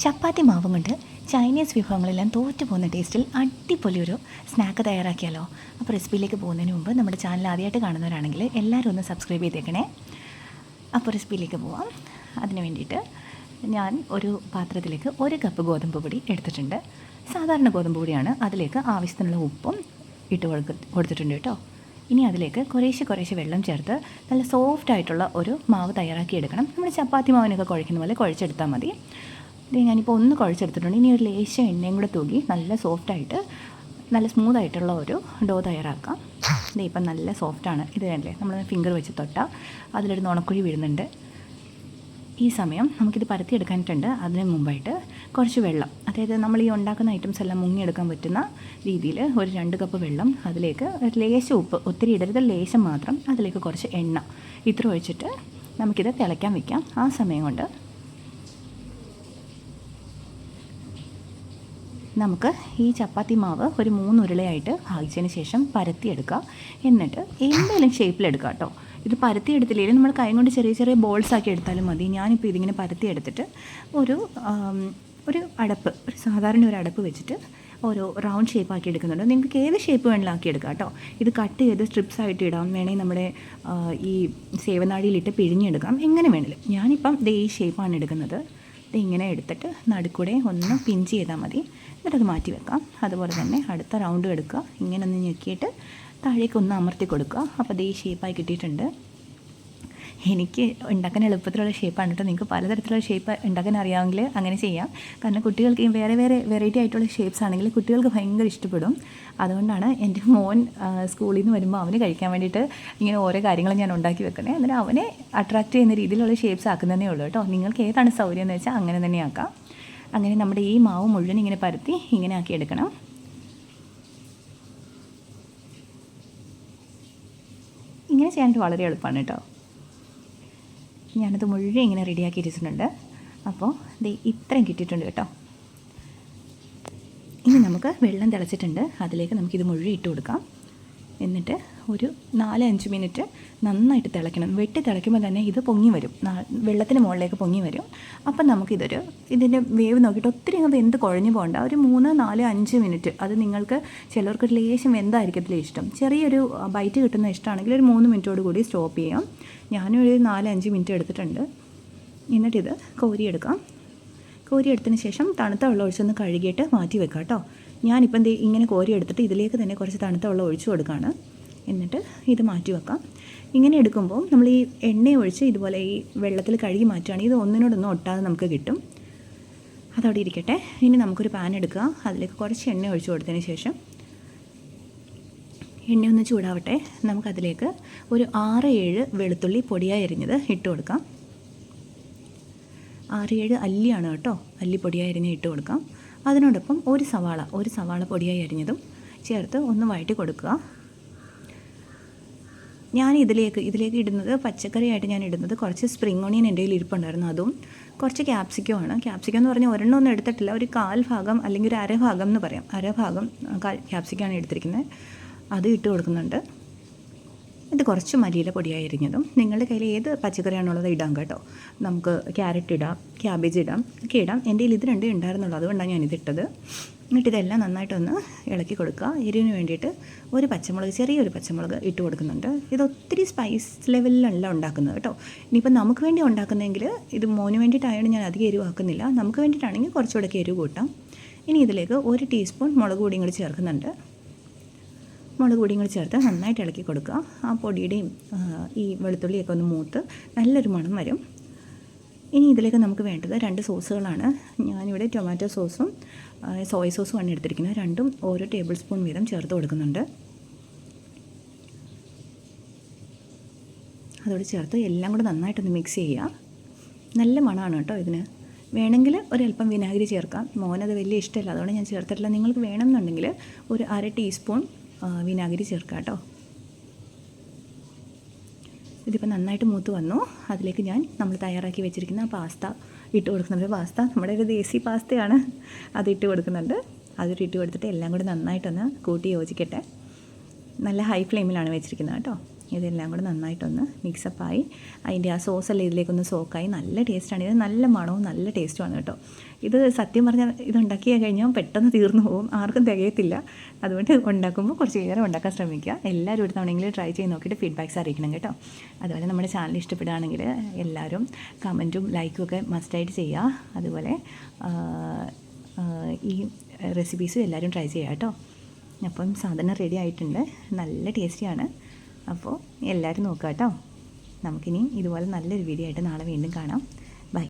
ചപ്പാത്തി മാവും കൊണ്ട് ചൈനീസ് വിഭവങ്ങളെല്ലാം തോറ്റു പോകുന്ന ടേസ്റ്റിൽ അടിപൊളി ഒരു സ്നാക്ക് തയ്യാറാക്കിയാലോ. അപ്പോൾ റെസിപ്പിയിലേക്ക് പോകുന്നതിന് മുമ്പ് നമ്മുടെ ചാനൽ ആദ്യമായിട്ട് കാണുന്നവരാണെങ്കിൽ എല്ലാവരും ഒന്ന് സബ്സ്ക്രൈബ് ചെയ്തേക്കണേ. അപ്പോൾ റെസിപ്പിയിലേക്ക് പോവാം. അതിന് വേണ്ടിയിട്ട് ഞാൻ ഒരു പാത്രത്തിലേക്ക് 1 കപ്പ് ഗോതമ്പ് പൊടി എടുത്തിട്ടുണ്ട്. സാധാരണ ഗോതമ്പ് പൊടിയാണ്. അതിലേക്ക് ആവശ്യത്തിനുള്ള ഉപ്പും ഇട്ട് കൊടുത്തിട്ടുണ്ട് കേട്ടോ. ഇനി അതിലേക്ക് കുറേശ്ശെ വെള്ളം ചേർത്ത് നല്ല സോഫ്റ്റ് ആയിട്ടുള്ള ഒരു മാവ് തയ്യാറാക്കി എടുക്കണം. നമ്മൾ ചപ്പാത്തി മാവിനൊക്കെ കുഴയ്ക്കുന്ന പോലെ കുഴച്ചെടുത്താൽ മതി. ഇത് ഞാനിപ്പോൾ ഒന്ന് കുഴച്ചെടുത്തിട്ടുണ്ട്. ഇനി ഒരു ലേശം എണ്ണയും കൂടെ തൂക്കി നല്ല സോഫ്റ്റായിട്ട് നല്ല സ്മൂത്തായിട്ടുള്ള ഒരു ഡോ തയ്യാറാക്കാം. ഇത് ഇപ്പം നല്ല സോഫ്റ്റാണ്. ഇത് അല്ലേ നമ്മൾ ഫിംഗർ വെച്ച് തൊട്ടാൽ അതിലൊരു നുണക്കുഴി വീഴുന്നുണ്ട്. ഈ സമയം നമുക്കിത് പരത്തിയെടുക്കാനിട്ടുണ്ട്. അതിന് മുമ്പായിട്ട് കുറച്ച് വെള്ളം, അതായത് നമ്മൾ ഈ ഉണ്ടാക്കുന്ന ഐറ്റംസ് എല്ലാം മുങ്ങിയെടുക്കാൻ പറ്റുന്ന രീതിയിൽ ഒരു 2 കപ്പ് വെള്ളം, അതിലേക്ക് ഒരു ലേശം ഉപ്പ്, ഒത്തിരി ഇടരുത്, ലേശം മാത്രം, അതിലേക്ക് കുറച്ച് എണ്ണ, ഇത്ര ഒഴിച്ചിട്ട് നമുക്കിത് തിളയ്ക്കാൻ വയ്ക്കാം. ആ സമയം കൊണ്ട് നമുക്ക് ഈ ചപ്പാത്തി മാവ് ഒരു 3 ഉരുളയായിട്ട് ഭാഗിച്ചതിന് ശേഷം പരത്തിയെടുക്കുക. എന്നിട്ട് എന്തെങ്കിലും ഷേപ്പിലെടുക്കുക കേട്ടോ. ഇത് പരത്തിയെടുത്തില്ലെങ്കിൽ നമ്മൾ കൈ കൊണ്ട് ചെറിയ ബോൾസ് ആക്കി എടുത്താലും മതി. ഞാനിപ്പോൾ ഇതിങ്ങനെ പരത്തിയെടുത്തിട്ട് ഒരു അടപ്പ്, ഒരു സാധാരണ ഒരു അടപ്പ് വെച്ചിട്ട് ഓരോ റൗണ്ട് ഷേപ്പ് ആക്കി എടുക്കുന്നുണ്ട്. നിങ്ങൾക്ക് ഏത് ഷേപ്പ് വേണമെങ്കിലും ആക്കി എടുക്കാം കേട്ടോ. ഇത് കട്ട് ചെയ്ത് സ്ട്രിപ്സ് ആയിട്ട് ഇടാം, വേണമെങ്കിൽ നമ്മുടെ ഈ സേവനാഴിയിലിട്ട് പിഴിഞ്ഞെടുക്കാം, എങ്ങനെ വേണമെങ്കിലും. ഞാനിപ്പം ഈ ഷേപ്പാണ് എടുക്കുന്നത്. ഇത് ഇങ്ങനെ എടുത്തിട്ട് നടുക്കൂടെ ഒന്ന് പിഞ്ച് ചെയ്താൽ മതി. എന്നിട്ടത് മാറ്റി വെക്കാം. അതുപോലെ തന്നെ അടുത്ത റൗണ്ട് എടുക്കുക. ഇങ്ങനെ ഒന്ന് ഞെക്കിയിട്ട് താഴേക്കൊന്ന് അമർത്തി കൊടുക്കുക. അപ്പോൾ ഈ ഷേപ്പായി കിട്ടിയിട്ടുണ്ട്. എനിക്ക് ഉണ്ടാക്കാൻ എളുപ്പത്തിലുള്ള ഷേപ്പാണ് കേട്ടോ. നിങ്ങൾക്ക് പലതരത്തിലുള്ള ഷേപ്പ് ഉണ്ടാക്കാൻ അറിയാമെങ്കിൽ അങ്ങനെ ചെയ്യാം. കാരണം കുട്ടികൾക്ക് വേറെ വെറൈറ്റി ആയിട്ടുള്ള ഷേപ്സ് ആണെങ്കിൽ കുട്ടികൾക്ക് ഭയങ്കര ഇഷ്ടപ്പെടും. അതുകൊണ്ടാണ് എൻ്റെ മോൻ സ്കൂളിൽ നിന്ന് വരുമ്പോൾ അവന് കഴിക്കാൻ വേണ്ടിയിട്ട് ഇങ്ങനെ ഓരോ കാര്യങ്ങൾ ഞാൻ ഉണ്ടാക്കി വെക്കണേ. എന്നിട്ട് അവനെ അട്രാക്റ്റ് ചെയ്യുന്ന രീതിയിലുള്ള ഷേപ്സ് ആക്കുന്നതേ ഉള്ളൂ കേട്ടോ. നിങ്ങൾക്ക് ഏതാണ് സൗകര്യം എന്ന് വെച്ചാൽ അങ്ങനെ തന്നെ ആക്കാം. അങ്ങനെ നമ്മുടെ ഈ മാവ് മുഴുവൻ ഇങ്ങനെ പരത്തി ഇങ്ങനെ ആക്കി എടുക്കണം. ഇങ്ങനെ ചെയ്യാനായിട്ട് വളരെ എളുപ്പമാണ് കേട്ടോ. ഞാനത് മുഴുവൻ ഇങ്ങനെ റെഡിയാക്കി വെച്ചിട്ടുണ്ട്. അപ്പോൾ ഇത്രയും കിട്ടിയിട്ടുണ്ട് കേട്ടോ. ഇനി നമുക്ക് വെള്ളം തിളച്ചിട്ടുണ്ട്. അതിലേക്ക് നമുക്കിത് മുഴുവൻ ഇട്ട് കൊടുക്കാം. എന്നിട്ട് ഒരു 4-5 മിനിറ്റ് നന്നായിട്ട് തിളയ്ക്കണം. വെട്ടി തിളയ്ക്കുമ്പോൾ തന്നെ ഇത് പൊങ്ങി വരും, വെള്ളത്തിന് മുകളിലേക്ക് പൊങ്ങി വരും. അപ്പം ഇതിൻ്റെ വേവ് നോക്കിയിട്ട് ഒത്തിരി വെന്ത് കുഴഞ്ഞു പോകണ്ട. ഒരു 3-4-5 മിനിറ്റ്. അത് നിങ്ങൾക്ക് ചിലർക്ക് ലേശം വെന്തായിരിക്കത്തില്ല ഇഷ്ടം. ചെറിയൊരു ബൈറ്റ് കിട്ടുന്ന ഇഷ്ടമാണെങ്കിൽ ഒരു 3 മിനിറ്റോട് കൂടി സ്റ്റോപ്പ് ചെയ്യാം. ഞാനൊരു 4-5 മിനിറ്റ് എടുത്തിട്ടുണ്ട്. എന്നിട്ടിത് കോരിയെടുക്കാം. കോരിയെടുത്തതിന് ശേഷം തണുത്ത വെള്ളം ഒഴിച്ചൊന്ന് കഴുകിയിട്ട് മാറ്റി വെക്കാം കേട്ടോ. ഞാനിപ്പം ഇങ്ങനെ കോരി എടുത്തിട്ട് ഇതിലേക്ക് തന്നെ കുറച്ച് തണുത്ത വെള്ളം ഒഴിച്ചു കൊടുക്കുകയാണ്. എന്നിട്ട് ഇത് മാറ്റി വെക്കാം. ഇങ്ങനെ എടുക്കുമ്പോൾ നമ്മൾ ഈ എണ്ണ ഒഴിച്ച് ഇതുപോലെ ഈ വെള്ളത്തിൽ കഴുകി മാറ്റുകയാണെങ്കിൽ ഇത് ഒന്നിനോടൊന്നും ഒട്ടാതെ നമുക്ക് കിട്ടും. അതവിടെ ഇരിക്കട്ടെ. ഇനി നമുക്കൊരു പാൻ എടുക്കുക. അതിലേക്ക് കുറച്ച് എണ്ണ ഒഴിച്ചു കൊടുത്തതിന് ശേഷം എണ്ണ ഒന്ന് ചൂടാവട്ടെ. നമുക്കതിലേക്ക് ഒരു 6-7 വെളുത്തുള്ളി പൊടിയായി അരിഞ്ഞത് ഇട്ട് കൊടുക്കാം. 6-7 അല്ലിയാണ് കേട്ടോ. അല്ലി പൊടിയായി അരിഞ്ഞ് ഇട്ട് കൊടുക്കാം. അതിനോടൊപ്പം ഒരു സവാള പൊടിയായി അരിഞ്ഞതും ചേർത്ത് ഒന്ന് വഴറ്റി കൊടുക്കുക. ഞാൻ ഇതിലേക്ക് ഇടുന്നത് പച്ചക്കറിയായിട്ട് ഞാൻ ഇടുന്നത് കുറച്ച് സ്പ്രിംഗ് ഓണിയൻ എൻ്റെ കയ്യിൽ ഇരിപ്പുണ്ടായിരുന്നു. അതും കുറച്ച് ക്യാപ്സിക്കമാണ്. ക്യാപ്സിക്കം എന്ന് പറഞ്ഞാൽ ഒരെണ്ണമൊന്നും എടുത്തിട്ടില്ല. ഒരു 1/4 ഭാഗം അല്ലെങ്കിൽ ഒരു 1/2 ഭാഗം എന്ന് പറയാം. 1/2 ഭാഗം ക്യാപ്സിക്കമാണ് എടുത്തിരിക്കുന്നത്. അത് ഇട്ട് കൊടുക്കുന്നുണ്ട്. ഇത് കുറച്ച് മല്ലിയില പൊടിയായി അരിഞ്ഞതും. നിങ്ങളുടെ കയ്യിൽ ഏത് പച്ചക്കറിയാണുള്ളത് ഇടാം കേട്ടോ. നമുക്ക് ക്യാരറ്റ് ഇടാം, ക്യാബേജ് ഇടാം, ഒക്കെ ഇടാം. എൻ്റെ കയ്യിൽ ഇത് 2 ഉണ്ടായിരുന്നുള്ളൂ, അതുകൊണ്ടാണ് ഞാനിതിട്ടത്. എന്നിട്ട് ഇതെല്ലാം നന്നായിട്ടൊന്ന് ഇളക്കി കൊടുക്കുക. എരിവിന് വേണ്ടിയിട്ട് ചെറിയൊരു പച്ചമുളക് ഇട്ട് കൊടുക്കുന്നുണ്ട്. ഇത് ഒത്തിരി സ്പൈസ് ലെവലിലല്ല ഉണ്ടാക്കുന്നത് കേട്ടോ. ഇനിയിപ്പോൾ നമുക്ക് വേണ്ടി ഉണ്ടാക്കുന്നതെങ്കിൽ, ഇത് മോന് വേണ്ടിയിട്ടായതുകൊണ്ട് ഞാൻ അധികം എരിവ് ആക്കുന്നില്ല. നമുക്ക് വേണ്ടിയിട്ടാണെങ്കിൽ കുറച്ചുകൂടെ എരിവ് കൂട്ടാം. ഇനി ഇതിലേക്ക് 1 ടീസ്പൂൺ മുളക് പൊടിയും കൂടി ചേർക്കുന്നുണ്ട്. മുളക് പൊടിയും കൂടി ചേർത്ത് നന്നായിട്ട് ഇളക്കി കൊടുക്കുക. ആ പൊടിയുടെയും ഈ വെളുത്തുള്ളിയൊക്കെ ഒന്ന് മൂത്ത് നല്ലൊരു മണം വരും. ഇനി ഇതിലേക്ക് നമുക്ക് വേണ്ടത് 2 സോസുകളാണ്. ഞാനിവിടെ ടൊമാറ്റോ സോസും സോയ സോസും ആണ് എടുത്തിരിക്കുന്നത്. രണ്ടും ഓരോ ടേബിൾ സ്പൂൺ വീതം ചേർത്ത് കൊടുക്കുന്നുണ്ട്. അതോട് ചേർത്ത് എല്ലാം കൂടെ നന്നായിട്ടൊന്ന് മിക്സ് ചെയ്യുക. നല്ല മണമാണ് കേട്ടോ ഇതിന്. വേണമെങ്കിൽ ഒരല്പം വിനാഗിരി ചേർക്കാം. മോനത് വലിയ ഇഷ്ടമല്ല, അതുകൊണ്ട് ഞാൻ ചേർത്തിട്ടില്ല. നിങ്ങൾക്ക് വേണമെന്നുണ്ടെങ്കിൽ ഒരു 1/2 ടീസ്പൂൺ വിനാഗിരി ചേർക്കാം കേട്ടോ. ഇതിപ്പോൾ നന്നായിട്ട് മൂത്ത് വന്നു. അതിലേക്ക് നമ്മൾ തയ്യാറാക്കി വെച്ചിരിക്കുന്ന പാസ്ത ഇട്ട് കൊടുക്കുന്നുണ്ട്. പാസ്ത നമ്മുടെ ഒരു ദേശി പാസ്തയാണ്, അതിട്ട് കൊടുക്കുന്നുണ്ട്. അതിട്ട് കൊടുത്തിട്ട് എല്ലാം കൂടി നന്നായിട്ടൊന്ന് കൂട്ടി യോജിക്കട്ടെ. നല്ല ഹൈ ഫ്ലെയിമിലാണ് വെച്ചിരിക്കുന്നത് കേട്ടോ. ഇതെല്ലാം കൂടെ നന്നായിട്ടൊന്ന് മിക്സപ്പായി അതിൻ്റെ ആ സോസെല്ലാം ഇതിലേക്കൊന്ന് സോക്കായി നല്ല ടേസ്റ്റാണ്. ഇത് നല്ല മണവും നല്ല ടേസ്റ്റുമാണ് കേട്ടോ. ഇത് സത്യം പറഞ്ഞാൽ ഇതുണ്ടാക്കി കഴിഞ്ഞാൽ പെട്ടെന്ന് തീർന്നു പോകും, ആർക്കും തികയത്തില്ല. അതുകൊണ്ട് ഉണ്ടാക്കുമ്പോൾ കുറച്ച് നേരം ഉണ്ടാക്കാൻ ശ്രമിക്കുക. എല്ലാവരും ഒരു തവണയെങ്കിലും ട്രൈ ചെയ്ത് നോക്കിയിട്ട് ഫീഡ്ബാക്ക്സ് അറിയിക്കണം കേട്ടോ. അതുപോലെ നമ്മുടെ ചാനൽ ഇഷ്ടപ്പെടുകയാണെങ്കിൽ എല്ലാവരും കമൻറ്റും ലൈക്കും ഒക്കെ മസ്റ്റായിട്ട് ചെയ്യുക. അതുപോലെ ഈ റെസിപ്പീസും എല്ലാവരും ട്രൈ ചെയ്യുക കേട്ടോ. അപ്പം സാധനം റെഡി ആയിട്ടുണ്ട്, നല്ല ടേസ്റ്റിയാണ്. അപ്പോൾ എല്ലാവരും നോക്കുക കേട്ടോ. നമുക്കിനി ഇതുപോലെ നല്ലൊരു വീഡിയോ ആയിട്ട് നാളെ വീണ്ടും കാണാം.